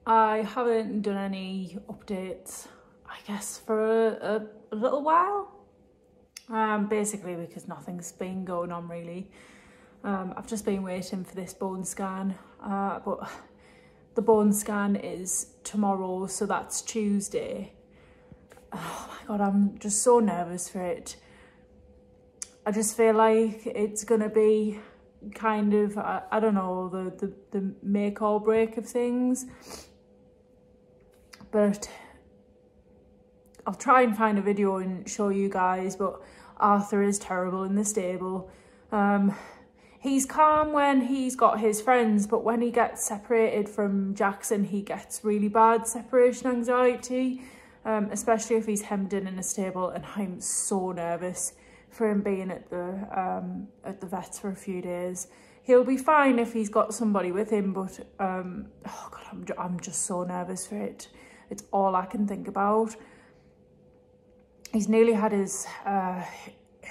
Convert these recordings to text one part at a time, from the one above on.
I haven't done any updates, I guess, for a little while. Basically because nothing's been going on really. I've just been waiting for this bone scan, but the bone scan is tomorrow, so that's Tuesday. Oh my God, I'm just so nervous for it. I just feel like it's gonna be kind of, I don't know, the make or break of things. But I'll try and find a video and show you guys, but Arthur is terrible in the stable. He's calm when he's got his friends, but when he gets separated from Jackson, he gets really bad separation anxiety, especially if he's hemmed in a stable, and I'm so nervous for him being at the vets for a few days. He'll be fine if he's got somebody with him, but oh God, I'm just so nervous for it. It's all I can think about. He's nearly had his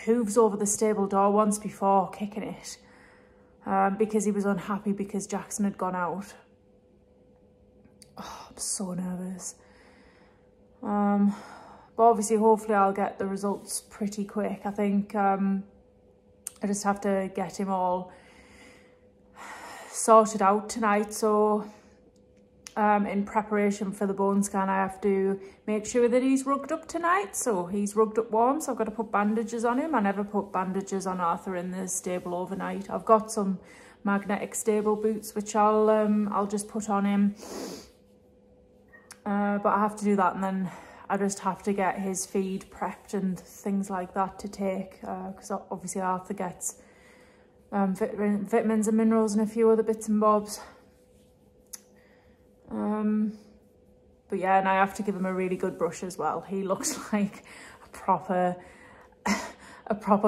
hooves over the stable door once before, kicking it, because he was unhappy because Jackson had gone out. Oh, I'm so nervous. But obviously, hopefully I'll get the results pretty quick. I think I just have to get him all sorted out tonight. So in preparation for the bone scan, I have to make sure that he's rugged up tonight. So he's rugged up warm, so I've got to put bandages on him. I never put bandages on Arthur in the stable overnight. I've got some magnetic stable boots, which I'll just put on him. But I have to do that, and then I just have to get his feed prepped and things like that to take, because obviously Arthur gets vitamins and minerals and a few other bits and bobs. But yeah, and I have to give him a really good brush as well. He looks like a proper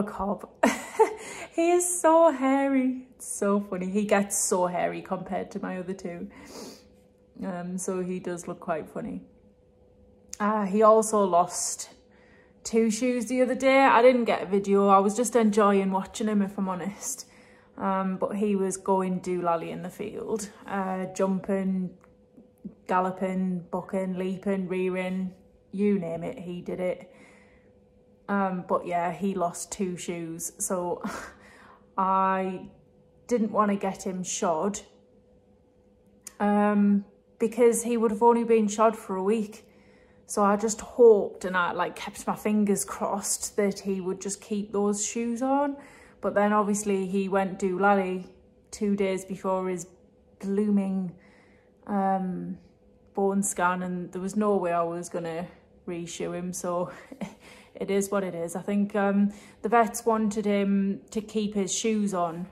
cob. He is so hairy. It's so funny. He gets so hairy compared to my other two. So he does look quite funny. He also lost 2 shoes the other day. I didn't get a video. I was just enjoying watching him, if I'm honest. But he was going doolally in the field, jumping, galloping, bucking, leaping, rearing, you name it, he did it. But yeah, he lost 2 shoes. So I didn't want to get him shod, because he would have only been shod for a week. So I just hoped, and I like kept my fingers crossed that he would just keep those shoes on. But then obviously he went doolally 2 days before his blooming bone scan, and there was no way I was gonna re-shoe him. So it is what it is. I think the vets wanted him to keep his shoes on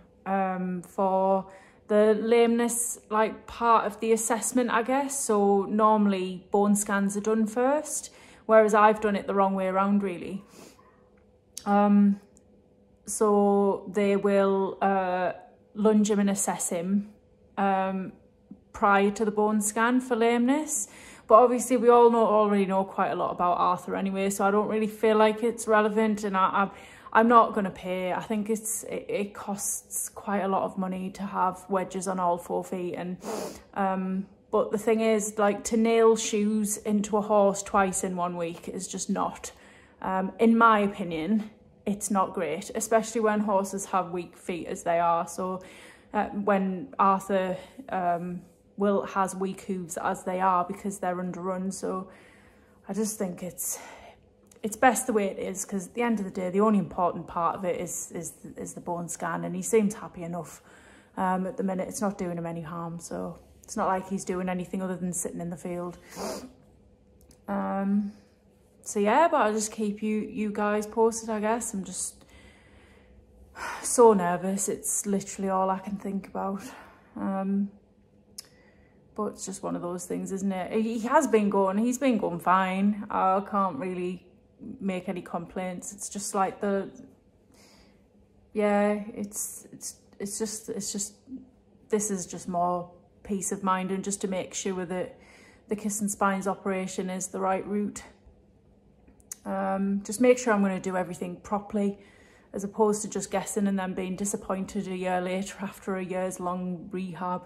for the lameness, like, part of the assessment, I guess. So normally bone scans are done first, whereas I've done it the wrong way around, really. So they will lunge him and assess him prior to the bone scan for lameness. But obviously we all already know quite a lot about Arthur anyway, so I don't really feel like it's relevant, and I'm not going to pay. I think it costs quite a lot of money to have wedges on all 4 feet. And but the thing is, like, to nail shoes into a horse twice in 1 week is just not, in my opinion, it's not great, especially when horses have weak feet as they are. So when Arthur has weak hooves as they are, because they're underrun. So I just think it's best the way it is, because at the end of the day, the only important part of it is the bone scan, and he seems happy enough at the minute. It's not doing him any harm, so it's not like he's doing anything other than sitting in the field. So yeah, but I'll just keep you guys posted, I guess. I'm just so nervous. It's literally all I can think about. But it's just one of those things, isn't it? He's been going fine. I can't really make any complaints. It's just like it's just this is just more peace of mind, and just to make sure that the kiss and spines operation is the right route. Just make sure I'm going to do everything properly, as opposed to just guessing and then being disappointed a year later after a year's long rehab.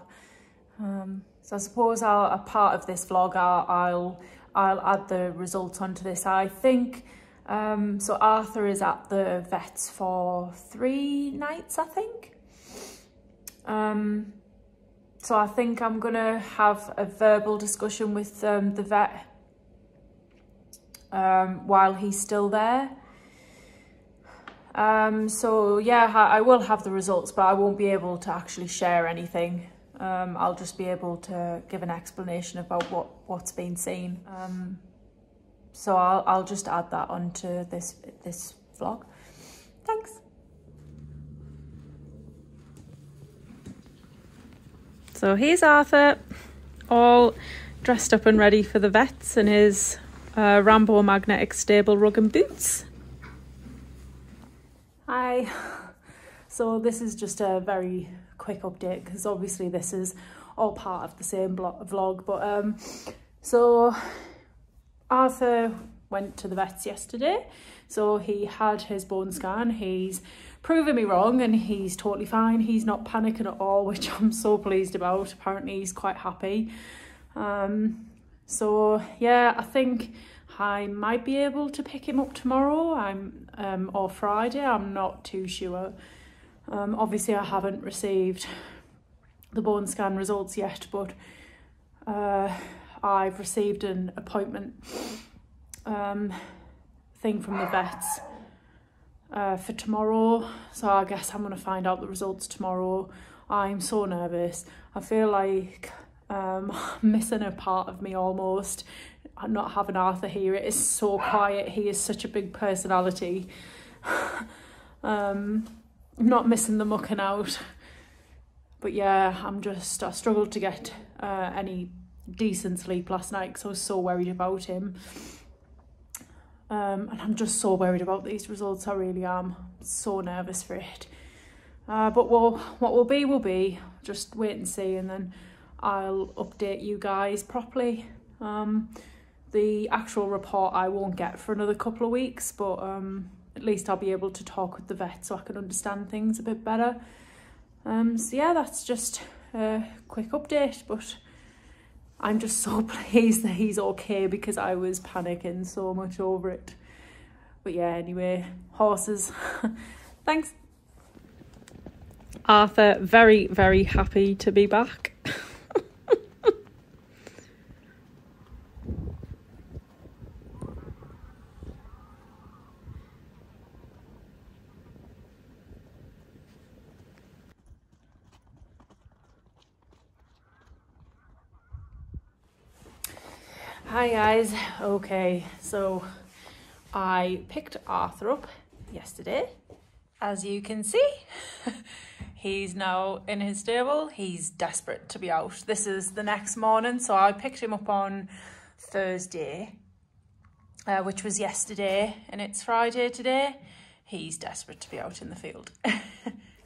So I suppose a part of this vlog, I'll add the results onto this. I think, so Arthur is at the vet's for 3 nights, I think. So I think I'm gonna have a verbal discussion with the vet while he's still there. So yeah, I will have the results, but I won't be able to actually share anything. I'll just be able to give an explanation about what's been seen. So I'll just add that onto this vlog. Thanks. So here's Arthur, all dressed up and ready for the vets in his Rambo magnetic stable rug and boots. Hi. So this is just a very quick update because obviously this is all part of the same vlog. But so Arthur went to the vets yesterday. So he had his bone scan. He's proven me wrong and he's totally fine. He's not panicking at all, which I'm so pleased about. Apparently he's quite happy. So yeah, I think I might be able to pick him up tomorrow or Friday. I'm not too sure. Obviously I haven't received the bone scan results yet, but I've received an appointment thing from the vets for tomorrow, so I guess I'm going to find out the results tomorrow. I'm so nervous. I feel like I'm missing a part of me almost. Not having Arthur here, it is so quiet. He is such a big personality. I'm not missing the mucking out. But yeah, I struggled to get any decent sleep last night because I was so worried about him. And I'm just so worried about these results. I really am. So nervous for it. But what will be will be. Just wait and see, and then I'll update you guys properly. The actual report I won't get for another couple of weeks, but at least I'll be able to talk with the vet so I can understand things a bit better. So yeah, that's just a quick update, but I'm just so pleased that he's okay because I was panicking so much over it. But yeah, anyway, horses. Thanks. Arthur, very, very happy to be back. Hi guys. Okay, so I picked Arthur up yesterday. As you can see, he's now in his stable. He's desperate to be out. This is the next morning, so I picked him up on Thursday, which was yesterday, and it's Friday today. He's desperate to be out in the field.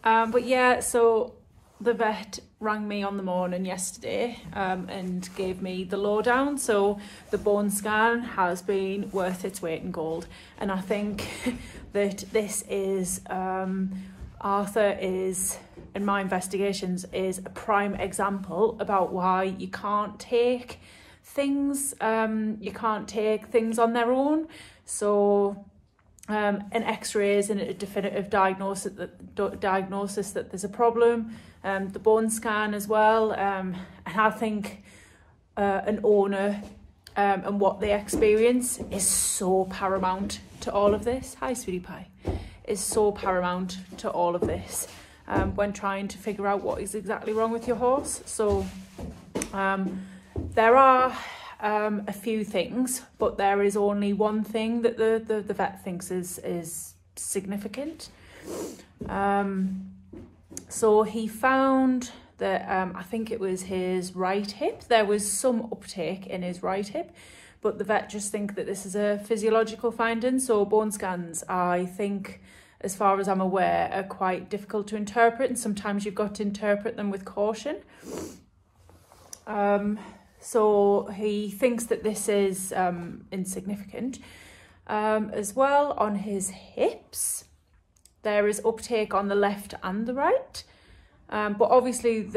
But yeah, so the vet rang me on the morning yesterday and gave me the lowdown. So the bone scan has been worth its weight in gold, and I think that this is Arthur is, in my investigations, is a prime example about why you can't take things on their own. So an x-rays and a definitive diagnosis that there's a problem, the bone scan as well, and I think an owner and what they experience is so paramount to all of this. Hi sweetie pie. Is so paramount to all of this when trying to figure out what is exactly wrong with your horse. So there are a few things, but there is only one thing that the vet thinks is significant. So he found that I think it was his right hip. There was some uptake in his right hip, but the vet just think that this is a physiological finding. So bone scans, I think, as far as I'm aware, are quite difficult to interpret, and sometimes you've got to interpret them with caution. So he thinks that this is insignificant. As well, on his hips, there is uptake on the left and the right. But obviously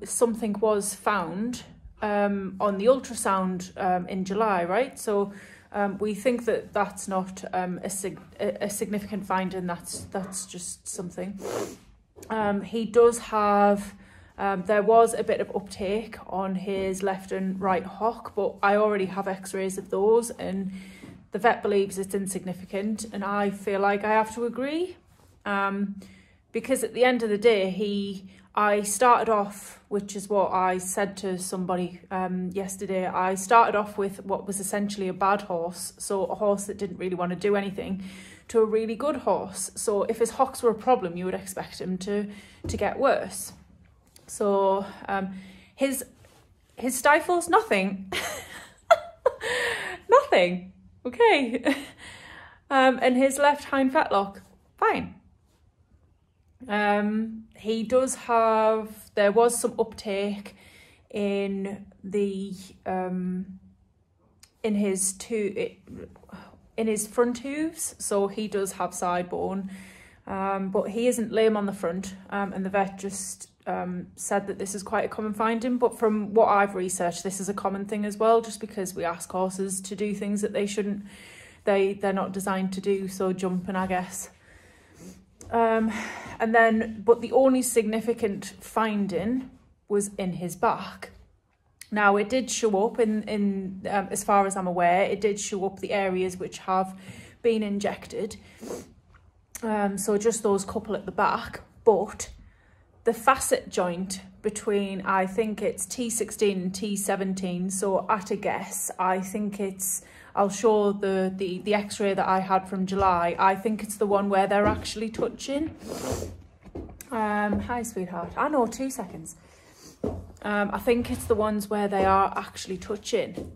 something was found on the ultrasound in July, right? So we think that that's not a significant finding. That's just something. He does have, there was a bit of uptake on his left and right hock, but I already have x-rays of those and the vet believes it's insignificant, and I feel like I have to agree. Because at the end of the day, I started off, which is what I said to somebody yesterday, I started off with what was essentially a bad horse, so a horse that didn't really want to do anything, to a really good horse. So if his hocks were a problem, you would expect him to get worse. So his stifles, nothing. Nothing. Okay. And his left hind fetlock, fine. He does have, there was some uptake in the in his front hooves, so he does have side bone, but he isn't lame on the front, and the vet just said that this is quite a common finding. But from what I've researched, this is a common thing as well, just because we ask horses to do things that they shouldn't, they're not designed to do, so jumping, I guess. And then, but the only significant finding was in his back. Now, it did show up in as far as I'm aware, it did show up the areas which have been injected. So just those couple at the back, but the facet joint between, I think it's T16 and T17. So at a guess, I think it's, I'll show the x-ray that I had from July. I think it's the one where they're actually touching. Hi, sweetheart. I know, 2 seconds. I think it's the ones where they are actually touching.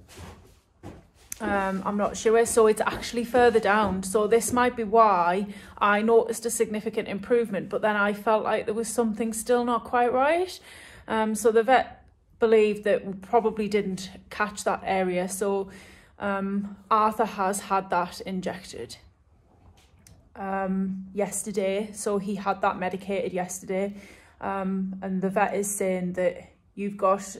I'm not sure. So it's actually further down. So this might be why I noticed a significant improvement, but then I felt like there was something still not quite right. So the vet believed that we probably didn't catch that area. So Arthur has had that injected yesterday, so he had that medicated yesterday, and the vet is saying that you've got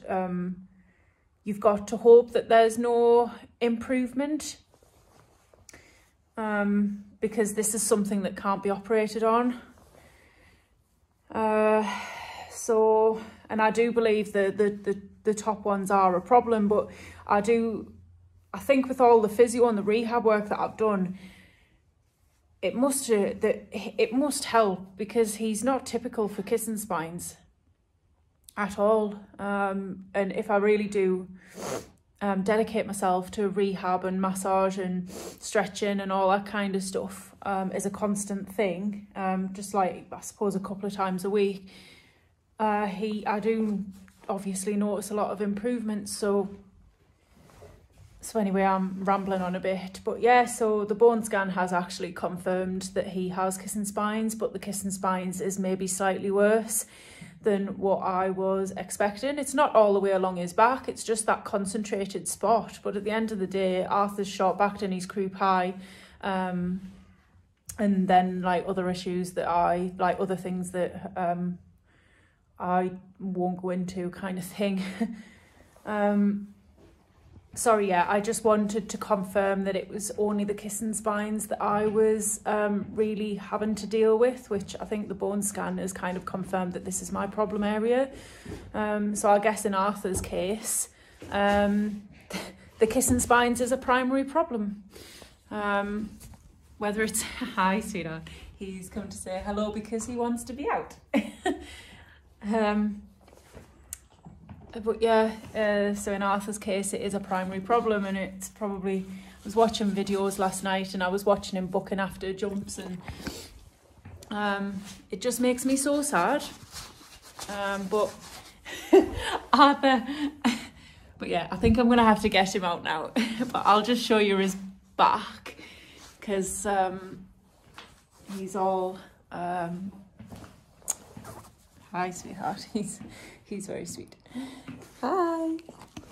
to hope that there's no improvement, because this is something that can't be operated on. So, and I do believe the top ones are a problem, but I think with all the physio and the rehab work that I've done, it must help, because he's not typical for kissing spines at all. And if I really do dedicate myself to rehab and massage and stretching and all that kind of stuff as a constant thing, just like I suppose a couple of times a week, I do obviously notice a lot of improvements. So anyway, I'm rambling on a bit, but yeah, so the bone scan has actually confirmed that he has kissing spines, but the kissing spines is maybe slightly worse than what I was expecting. It's not all the way along his back, it's just that concentrated spot. But at the end of the day, Arthur's short backed and he's croup high, and then like other issues that other things that I won't go into, kind of thing. Sorry, yeah, I just wanted to confirm that it was only the kissing spines that I was really having to deal with, which I think the bone scan has kind of confirmed that this is my problem area. So I guess in Arthur's case, the kissing spines is a primary problem. Whether it's, hi sweetheart, he's come to say hello because he wants to be out. But yeah, so in Arthur's case, it is a primary problem, and it's probably, I was watching videos last night and I was watching him bucking after jumps, and it just makes me so sad. But Arthur, but yeah, I think I'm going to have to get him out now, but I'll just show you his back, because he's all, hi sweetheart, he's very sweet. Hi.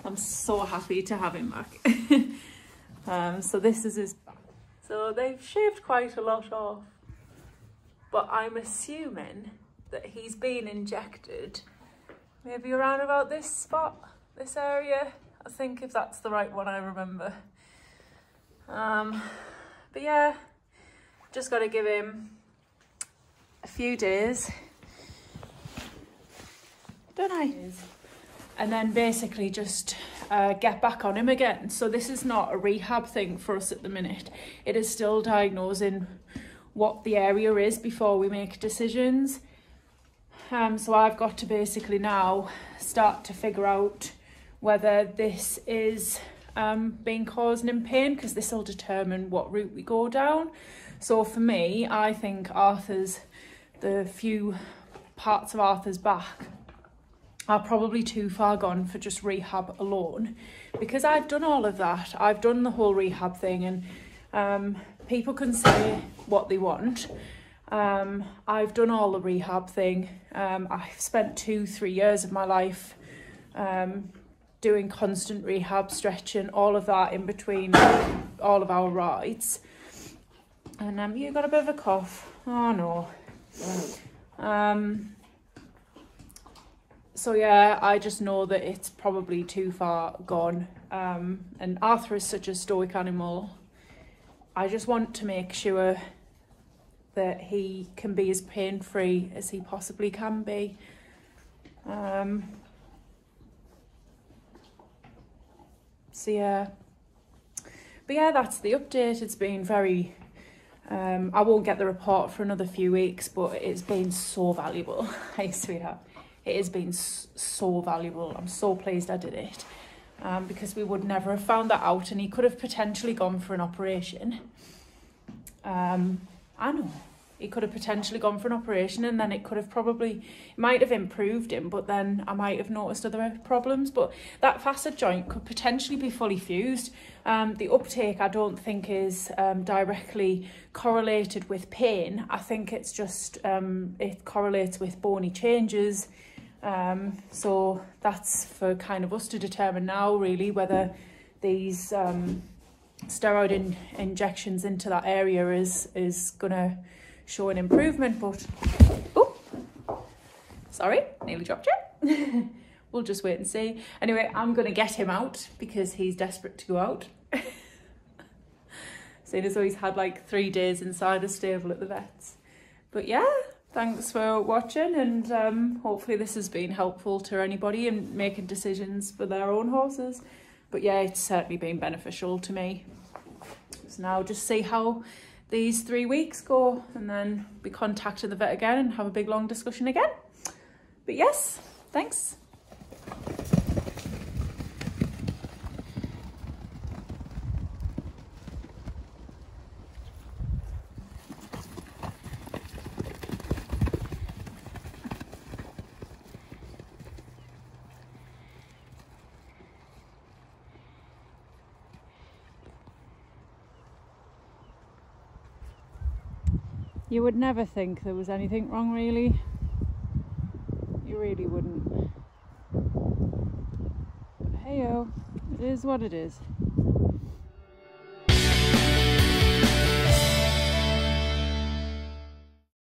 I'm so happy to have him back. So this is his back. So they've shaved quite a lot off, but I'm assuming that he's been injected maybe around about this spot, this area. I think, if that's the right one I remember. But yeah, just got to give him a few days, don't I? And then basically just get back on him again. So this is not a rehab thing for us at the minute. It is still diagnosing what the area is before we make decisions. So I've got to basically now start to figure out whether this is being causing him pain, because this will determine what route we go down. So for me, I think the few parts of Arthur's back are probably too far gone for just rehab alone, because I've done all of that. I've done the whole rehab thing, and people can say what they want. I've done all the rehab thing. I've spent 2-3 years of my life doing constant rehab, stretching, all of that in between all of our rides. And you got a bit of a cough. Oh no. So yeah, I just know that it's probably too far gone. And Arthur is such a stoic animal. I just want to make sure that he can be as pain-free as he possibly can be. So yeah. But yeah, that's the update. It's been very... I won't get the report for another few weeks, but it's been so valuable. Hey, sweetheart. It has been so valuable. I'm so pleased I did it, because we would never have found that out, and he could have potentially gone for an operation. I know. He could have potentially gone for an operation, and then it could have it might have improved him, but then I might have noticed other problems. But that facet joint could potentially be fully fused. The uptake, I don't think, is directly correlated with pain. I think it's just, it correlates with bony changes. So that's for kind of us to determine now, really, whether these steroid injections into that area is going to show an improvement. But oh, sorry, nearly dropped it. We'll just wait and see. Anyway, I'm going to get him out because he's desperate to go out. Seeing as though he's had like 3 days inside a stable at the vets. But yeah, thanks for watching, and hopefully this has been helpful to anybody in making decisions for their own horses. But yeah, it's certainly been beneficial to me. So now just see how these 3 weeks go, and then be contacting the vet again and have a big long discussion again. But yes, thanks. You would never think there was anything wrong, really. You really wouldn't. But hey-o, it is what it is.